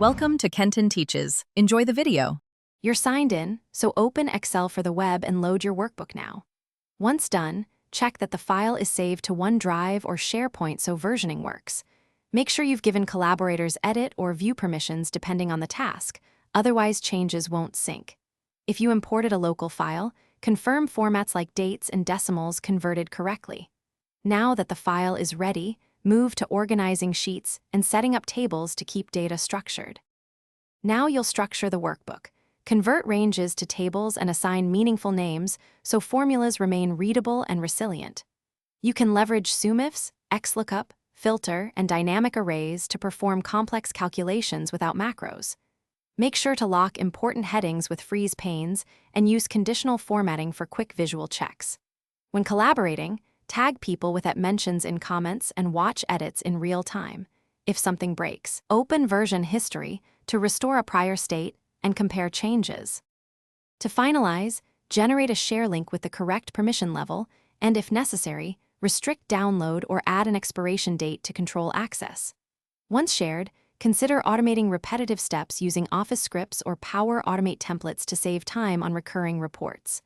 Welcome to Kenton Teaches. Enjoy the video. You're signed in, so open Excel for the web and load your workbook now. Once done, check that the file is saved to OneDrive or SharePoint so versioning works. Make sure you've given collaborators edit or view permissions depending on the task, otherwise changes won't sync. If you imported a local file, confirm formats like dates and decimals converted correctly. Now that the file is ready, move to organizing sheets and setting up tables to keep data structured. Now you'll structure the workbook. Convert ranges to tables and assign meaningful names so formulas remain readable and resilient. You can leverage SUMIFs, XLOOKUP, filter, and dynamic arrays to perform complex calculations without macros. Make sure to lock important headings with freeze panes and use conditional formatting for quick visual checks. When collaborating, tag people with @mentions in comments and watch edits in real time. If something breaks, open version history to restore a prior state and compare changes. To finalize, generate a share link with the correct permission level and, if necessary, restrict download or add an expiration date to control access. Once shared, consider automating repetitive steps using Office scripts or Power Automate templates to save time on recurring reports.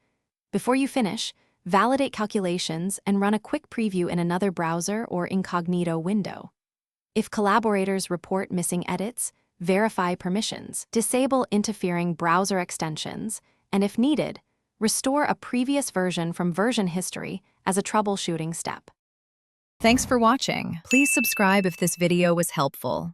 Before you finish, validate calculations and run a quick preview in another browser or incognito window. If collaborators report missing edits, verify permissions, disable interfering browser extensions, and if needed, restore a previous version from version history as a troubleshooting step. Thanks for watching. Please subscribe if this video was helpful.